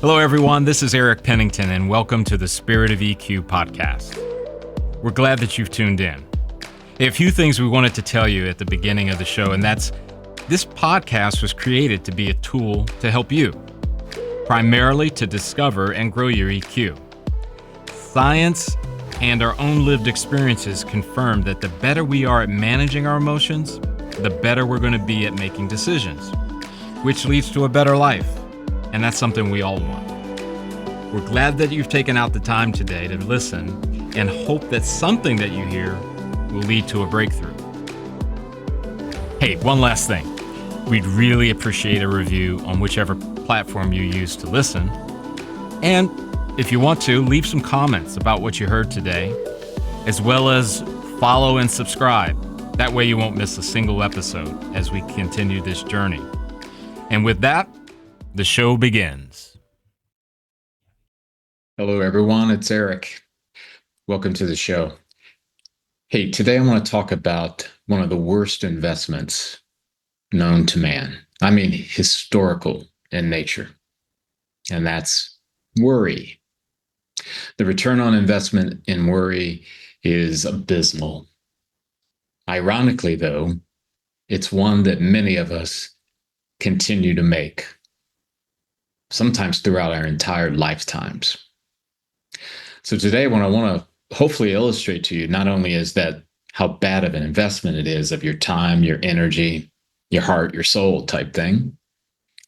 Hello, everyone. This is Eric Pennington, and welcome to the Spirit of EQ podcast. We're glad that you've tuned in. A few things we wanted to tell you at the beginning of the show, and that's this podcast was created to be a tool to help you, primarily to discover and grow your EQ. Science and our own lived experiences confirm that the better we are at managing our emotions, the better we're going to be at making decisions, which leads to a better life. And that's something we all want. We're glad that you've taken out the time today to listen and hope that something that you hear will lead to a breakthrough. Hey, one last thing. We'd really appreciate a review on whichever platform you use to listen. And if you want to, leave some comments about what you heard today, as well as follow and subscribe. That way you won't miss a single episode as we continue this journey. And with that, the show begins. Hello, everyone. It's Eric. Welcome to the show. Hey, today I want to talk about one of the worst investments known to man. I mean, historical in nature. And that's worry. The return on investment in worry is abysmal. Ironically, though, it's one that many of us continue to make, sometimes throughout our entire lifetimes. So today, what I want to hopefully illustrate to you, not only is that how bad of an investment it is of your time, your energy, your heart, your soul type thing,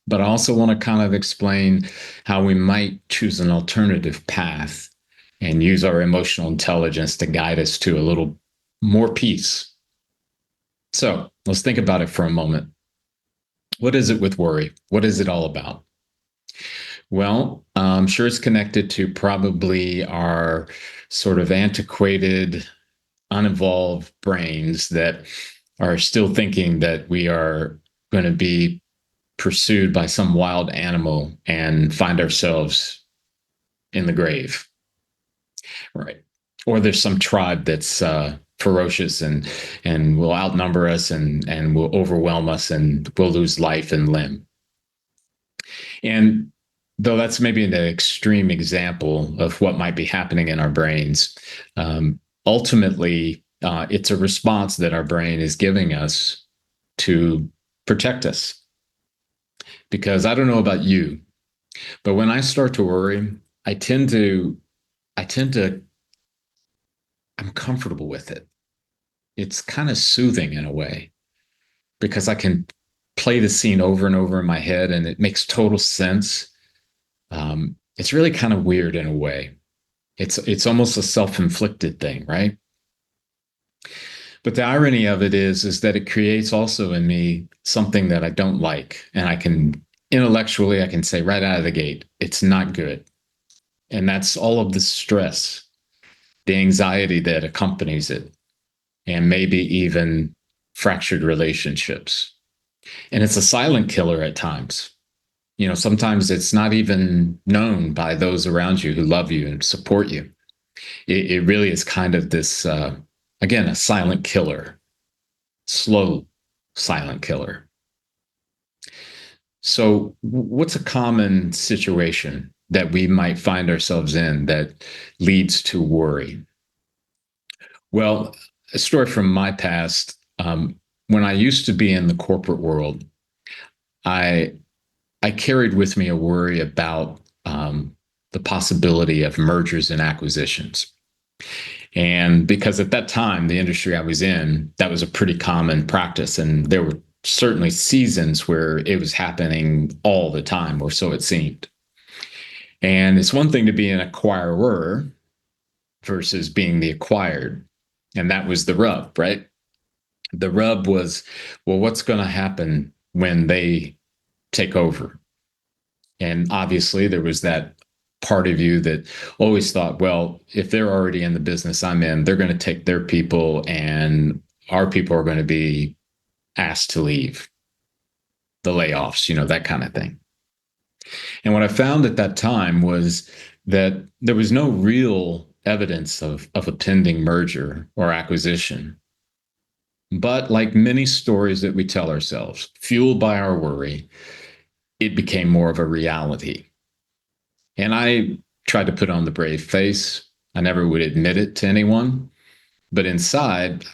but I also want to kind of explain how we might choose an alternative path and use our emotional intelligence to guide us to a little more peace. So let's think about it for a moment. What is it with worry? What is it all about? Well, I'm sure it's connected to probably our sort of antiquated, unevolved brains that are still thinking that we are going to be pursued by some wild animal and find ourselves in the grave. Right. Or there's some tribe that's ferocious and will outnumber us and will overwhelm us and we'll lose life and limb. And though that's maybe an extreme example of what might be happening in our brains, ultimately, it's a response that our brain is giving us to protect us. Because I don't know about you, but when I start to worry, I'm comfortable with it. It's kind of soothing in a way because I can play the scene over and over in my head and it makes total sense. It's really kind of weird in a way. It's almost a self-inflicted thing, right? But the irony of it is that it creates also in me something that I don't like. And I can intellectually, I can say right out of the gate, it's not good. And that's all of the stress, the anxiety that accompanies it, and maybe even fractured relationships. And it's a silent killer at times. You know, sometimes it's not even known by those around you who love you and support you. It really is kind of this, again, a silent killer, slow silent killer. So what's a common situation that we might find ourselves in that leads to worry? Well, a story from my past, when I used to be in the corporate world, I carried with me a worry about the possibility of mergers and acquisitions. And because at that time, the industry I was in, that was a pretty common practice. And there were certainly seasons where it was happening all the time, or so it seemed. And it's one thing to be an acquirer versus being the acquired. And that was the rub, right? The rub was, well, what's going to happen when they take over? And obviously there was that part of you that always thought, well, if they're already in the business I'm in, they're going to take their people and our people are going to be asked to leave. The layoffs, you know, that kind of thing. And what I found at that time was that there was no real evidence of a pending merger or acquisition. But like many stories that we tell ourselves, fueled by our worry, it became more of a reality. And I tried to put on the brave face. I never would admit it to anyone. But inside,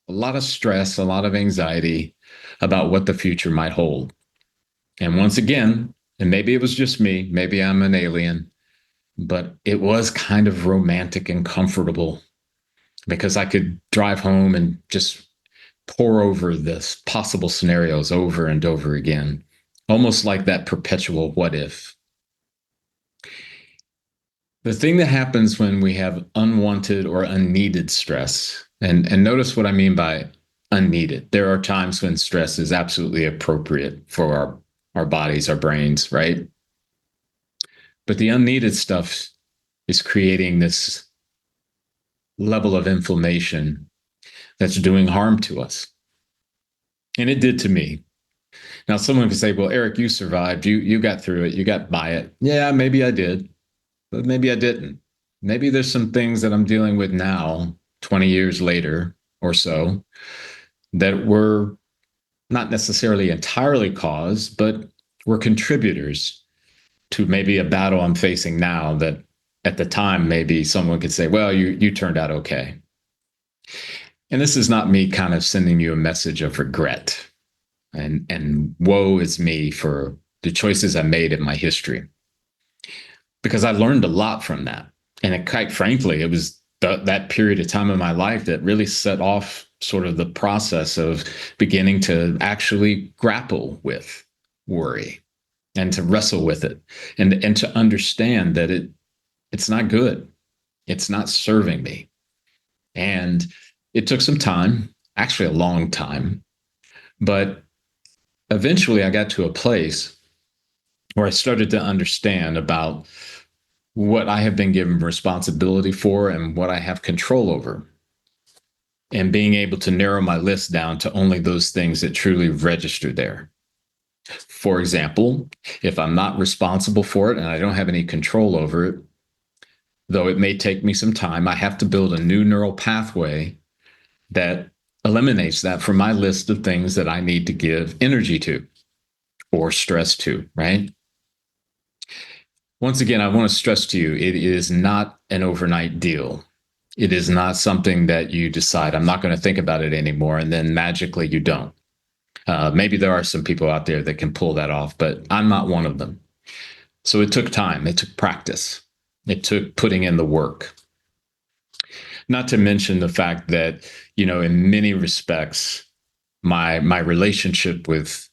a lot of stress, a lot of anxiety about what the future might hold. And once again, and maybe it was just me, maybe I'm an alien, but it was kind of romantic and comfortable because I could drive home and just pour over this possible scenarios over and over again, almost like that perpetual what if. The thing that happens when we have unwanted or unneeded stress, and notice what I mean by unneeded. There are times when stress is absolutely appropriate for our bodies, our brains, right? But the unneeded stuff is creating this level of inflammation that's doing harm to us. And it did to me. Now, someone could say, well, Eric, you survived. You got through it. You got by it. Yeah, maybe I did, but maybe I didn't. Maybe there's some things that I'm dealing with now, 20 years later or so, that were not necessarily entirely caused, but were contributors to maybe a battle I'm facing now that at the time, maybe someone could say, well, you turned out okay. And this is not me kind of sending you a message of regret and woe is me for the choices I made in my history. Because I learned a lot from that. And quite frankly, it was that period of time in my life that really set off sort of the process of beginning to actually grapple with worry and to wrestle with it and to understand that it's not good. It's not serving me. And it took some time, actually a long time, but eventually I got to a place where I started to understand about what I have been given responsibility for and what I have control over, and being able to narrow my list down to only those things that truly register there. For example, if I'm not responsible for it and I don't have any control over it, though it may take me some time, I have to build a new neural pathway that eliminates that from my list of things that I need to give energy to or stress to, right? Once again, I want to stress to you, it is not an overnight deal. It is not something that you decide, I'm not going to think about it anymore, and then magically you don't. Maybe there are some people out there that can pull that off, but I'm not one of them. So it took time. It took practice. It took putting in the work. Not to mention the fact that, in many respects, my relationship with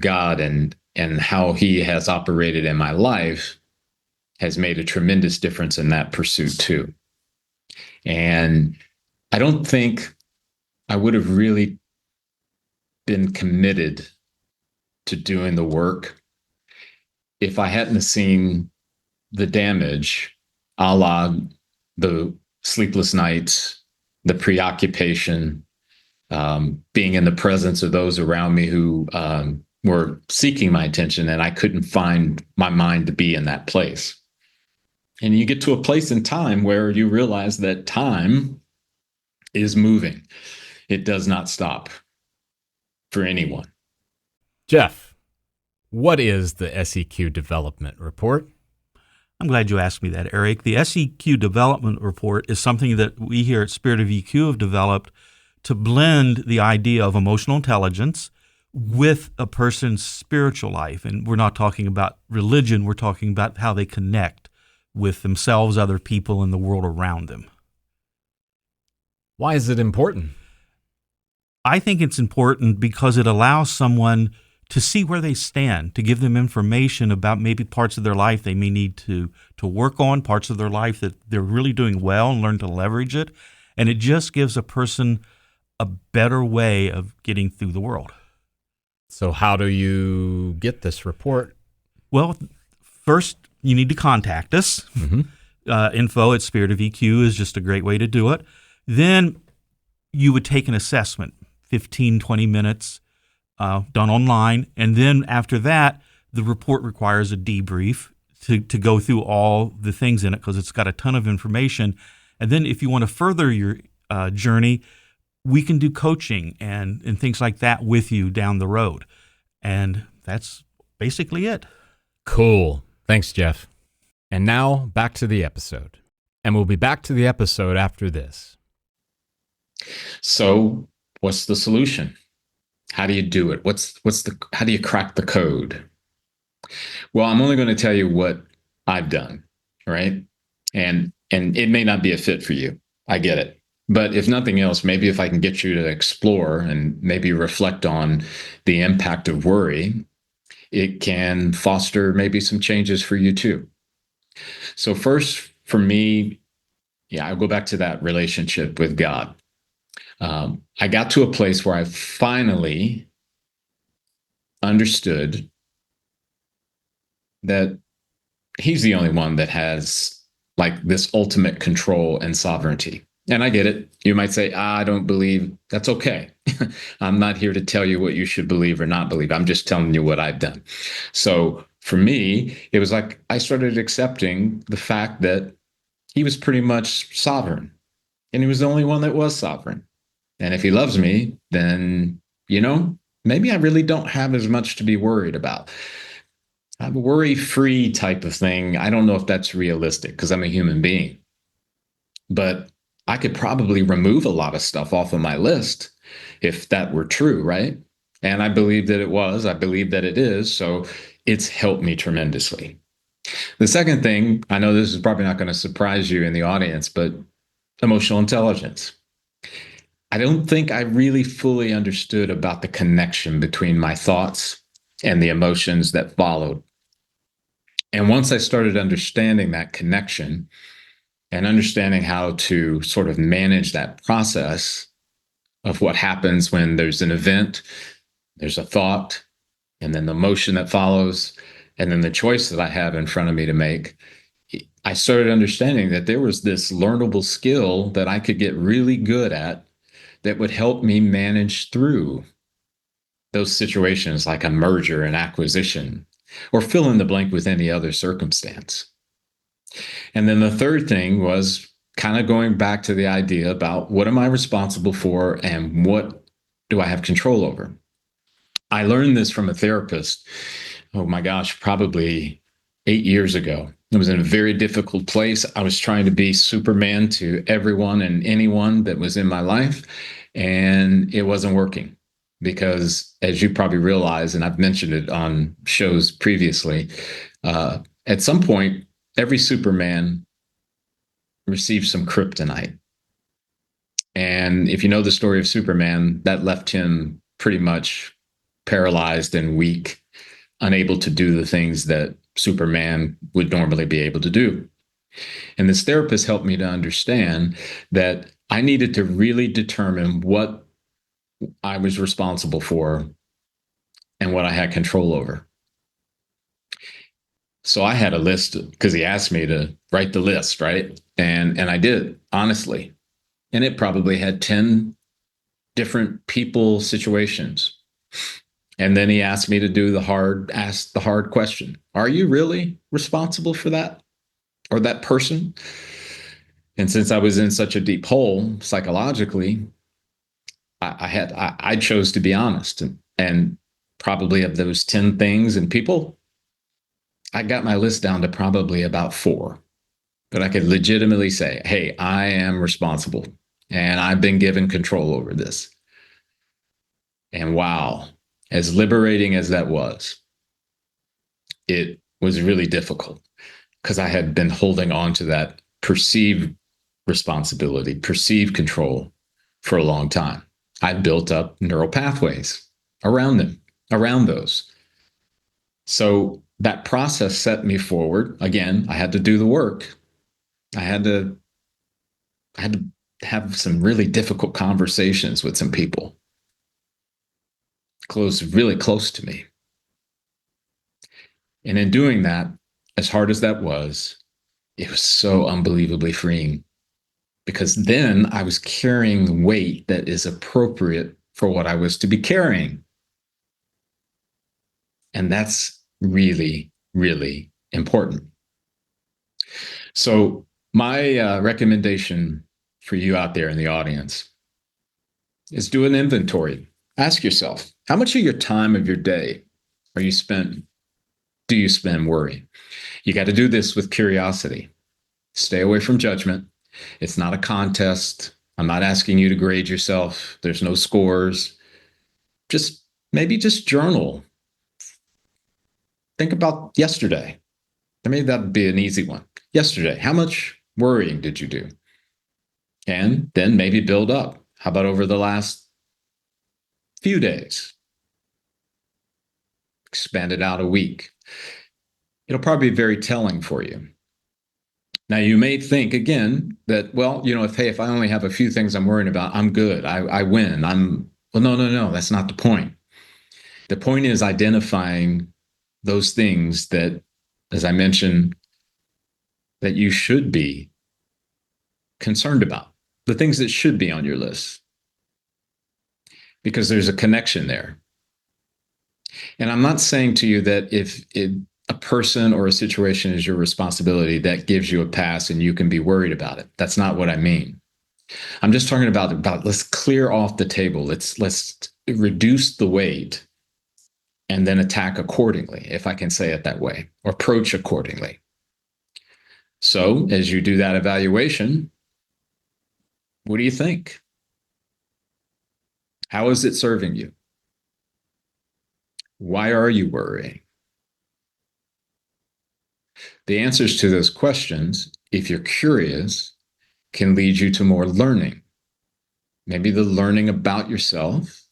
God and how he has operated in my life has made a tremendous difference in that pursuit too. And I don't think I would have really been committed to doing the work if I hadn't seen the damage, a la the sleepless nights, the preoccupation, being in the presence of those around me who were seeking my attention, and I couldn't find my mind to be in that place. And you get to a place in time where you realize that time is moving. It does not stop for anyone. Jeff, what is the SEQ Development Report? I'm glad you asked me that, Eric. The SEQ Development Report is something that we here at Spirit of EQ have developed to blend the idea of emotional intelligence with a person's spiritual life. And we're not talking about religion, we're talking about how they connect with themselves, other people, and the world around them. Why is it important? I think it's important because it allows someone to see where they stand, to give them information about maybe parts of their life they may need to work on, parts of their life that they're really doing well and learn to leverage it. And it just gives a person a better way of getting through the world. So how do you get this report? Well, first, you need to contact us. Mm-hmm. Info at Spirit of EQ is just a great way to do it. Then you would take an assessment, 15, 20 minutes, done online. And then after that, the report requires a debrief to go through all the things in it because it's got a ton of information. And then if you want to further your journey, we can do coaching and things like that with you down the road. And that's basically it. Cool. Thanks, Jeff. And now back to the episode. And we'll be back to the episode after this. So what's the solution? How do you do it? How do you crack the code? Well, I'm only going to tell you what I've done, right? And it may not be a fit for you. I get it. But if nothing else, maybe if I can get you to explore and maybe reflect on the impact of worry, it can foster maybe some changes for you too. So first, for me, I'll go back to that relationship with God. I got to a place where I finally understood that he's the only one that has like this ultimate control and sovereignty. And I get it. You might say, I don't believe. That's okay. I'm not here to tell you what you should believe or not believe. I'm just telling you what I've done. So for me, it was like I started accepting the fact that he was pretty much sovereign and he was the only one that was sovereign. And if he loves me, then, maybe I really don't have as much to be worried about. I'm a worry-free type of thing. I don't know if that's realistic because I'm a human being. But I could probably remove a lot of stuff off of my list if that were true, right? And I believe that it was. I believe that it is. So it's helped me tremendously. The second thing, I know this is probably not going to surprise you in the audience, but emotional intelligence. I don't think I really fully understood about the connection between my thoughts and the emotions that followed. And once I started understanding that connection and understanding how to sort of manage that process of what happens when there's an event, there's a thought, and then the emotion that follows, and then the choice that I have in front of me to make, I started understanding that there was this learnable skill that I could get really good at that would help me manage through those situations like a merger and acquisition, or fill in the blank with any other circumstance. And then the third thing was kind of going back to the idea about what am I responsible for and what do I have control over? I learned this from a therapist, oh my gosh, probably 8 years ago. I was in a very difficult place. I was trying to be Superman to everyone and anyone that was in my life, and it wasn't working. Because as you probably realize, and I've mentioned it on shows previously, at some point, every Superman received some kryptonite. And if you know the story of Superman, that left him pretty much paralyzed and weak, unable to do the things that Superman would normally be able to do. And this therapist helped me to understand that I needed to really determine what I was responsible for and what I had control over. So I had a list because he asked me to write the list, right? And I did, honestly. And it probably had 10 different people, situations. And then he asked me to ask the hard question. Are you really responsible for that or that person? And since I was in such a deep hole psychologically, I chose to be honest, and probably of those 10 things and people, I got my list down to probably about 4 that I could legitimately say, hey, I am responsible and I've been given control over this. And wow, as liberating as that was, it was really difficult because I had been holding on to that perceived responsibility, perceived control for a long time. I built up neural pathways around those. So that process set me forward. Again, I had to do the work. I had to have some really difficult conversations with some people really close to me. And in doing that, as hard as that was, it was so unbelievably freeing. Because then I was carrying weight that is appropriate for what I was to be carrying. And that's really, really important. So my recommendation for you out there in the audience is do an inventory. Ask yourself, how much of your time of your day are you spent do you spend worrying? You got to do this with curiosity. Stay away from judgment. It's not a contest. I'm not asking you to grade yourself. There's no scores. Maybe just journal. Think about yesterday. Maybe that'd be an easy one. Yesterday, how much worrying did you do? And then maybe build up. How about over the last few days? Expand it out a week. It'll probably be very telling for you. Now, you may think again that, well, if I only have a few things I'm worrying about, I'm good. I win. No. That's not the point. The point is identifying those things that, as I mentioned, that you should be concerned about, the things that should be on your list, because there's a connection there. And I'm not saying to you that if a person or a situation is your responsibility, that gives you a pass and you can be worried about it. That's not what I mean. I'm just talking about let's clear off the table. Let's reduce the weight and then attack accordingly, if I can say it that way, or approach accordingly. So as you do that evaluation, what do you think? How is it serving you? Why are you worrying? The answers to those questions, if you're curious, can lead you to more learning. Maybe the learning about yourself,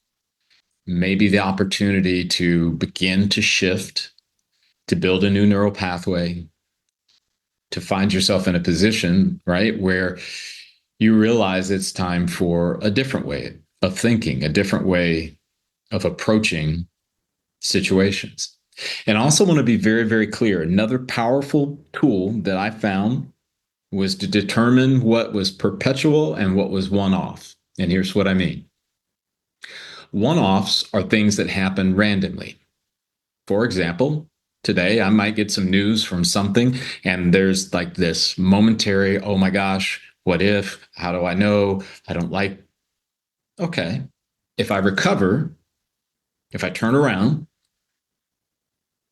maybe the opportunity to begin to shift, to build a new neural pathway, to find yourself in a position, right, where you realize it's time for a different way of thinking, a different way of approaching situations. And I also want to be very, very clear. Another powerful tool that I found was to determine what was perpetual and what was one-off. And here's what I mean. One-offs are things that happen randomly. For example, today I might get some news from something and there's like this momentary, oh my gosh, what if? How do I know? I don't like. Okay. If I recover, if I turn around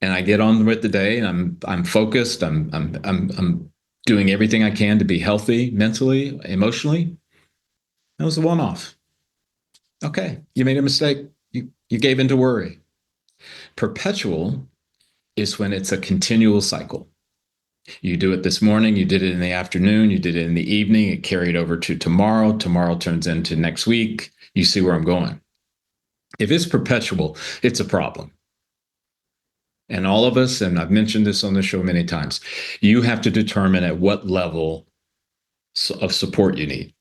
and I get on with the day and I'm focused, I'm doing everything I can to be healthy mentally, emotionally, that was a one-off. Okay, you made a mistake. You gave in to worry. Perpetual is when it's a continual cycle. You do it this morning, you did it in the afternoon, you did it in the evening, it carried over to tomorrow. Tomorrow turns into next week. You see where I'm going. If it's perpetual, it's a problem. And all of us, and I've mentioned this on the show many times, you have to determine at what level of support you need.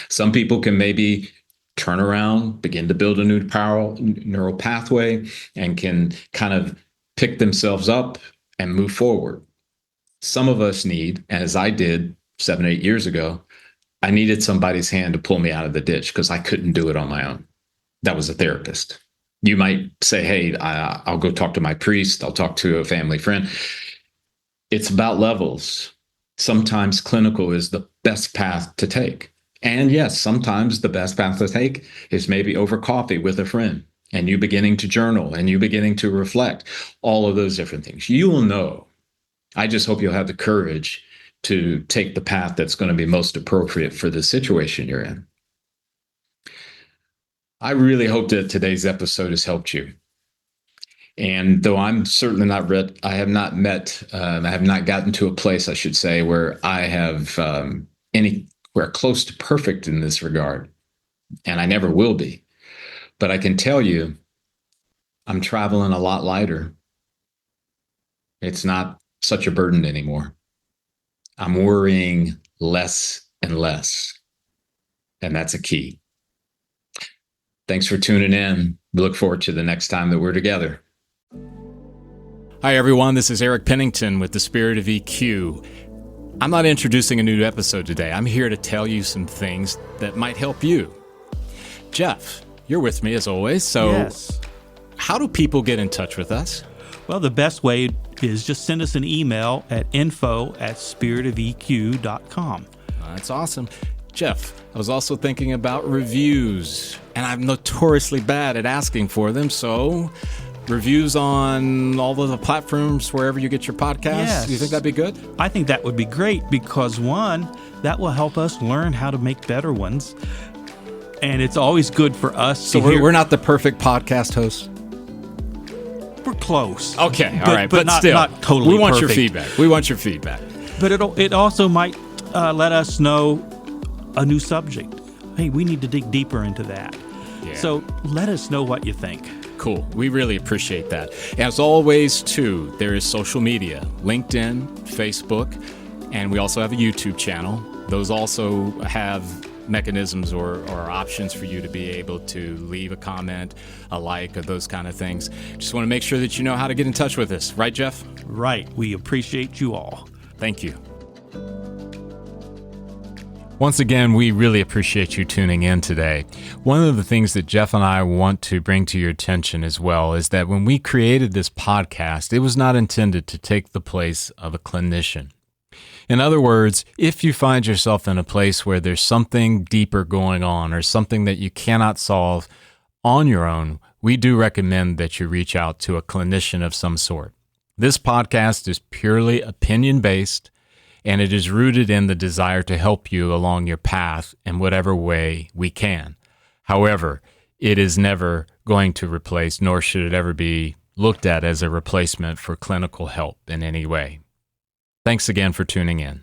Some people can maybe turn around, begin to build a new neural pathway, and can kind of pick themselves up and move forward. Some of us need, as I did 7 or 8 years ago, I needed somebody's hand to pull me out of the ditch because I couldn't do it on my own. That was a therapist. You might say, hey, I'll go talk to my priest. I'll talk to a family friend. It's about levels. Sometimes clinical is the best path to take. And yes, sometimes the best path to take is maybe over coffee with a friend and you beginning to journal and you beginning to reflect, all of those different things. You will know. I just hope you'll have the courage to take the path that's going to be most appropriate for the situation you're in. I really hope that today's episode has helped you. And though I'm certainly not I have not gotten to a place, I should say, where I have anywhere close to perfect in this regard. And I never will be. But I can tell you, I'm traveling a lot lighter. It's not such a burden anymore. I'm worrying less and less. And that's a key. Thanks for tuning in. We look forward to the next time that we're together. Hi, everyone. This is Eric Pennington with the Spirit of EQ. I'm not introducing a new episode today. I'm here to tell you some things that might help you. Jeff, you're with me as always. So Yes. How do people get in touch with us? Well, the best way is just send us an email at info@spiritofeq.com. That's awesome. Jeff, I was also thinking about reviews, and I'm notoriously bad at asking for them, so reviews on all of the platforms wherever you get your podcasts? Yes. Do you think that'd be good? I think that would be great because, one, that will help us learn how to make better ones. And it's always good for us So to hear. we're not the perfect podcast host? We're close. Okay, all right. But not, still, not totally we want perfect. your feedback. We want your feedback. But it also might let us know a new subject. Hey, we need to dig deeper into that. Yeah. So let us know what you think. Cool. We really appreciate that. As always, too, there is social media, LinkedIn, Facebook, and we also have a YouTube channel. Those also have mechanisms or options for you to be able to leave a comment, a like, or those kind of things. Just want to make sure that you know how to get in touch with us. Right, Jeff? Right. We appreciate you all. Thank you. Once again, we really appreciate you tuning in today. One of the things that Jeff and I want to bring to your attention as well is that when we created this podcast, it was not intended to take the place of a clinician. In other words, if you find yourself in a place where there's something deeper going on or something that you cannot solve on your own, we do recommend that you reach out to a clinician of some sort. This podcast is purely opinion-based, and it is rooted in the desire to help you along your path in whatever way we can. However, it is never going to replace, nor should it ever be looked at as a replacement for clinical help in any way. Thanks again for tuning in.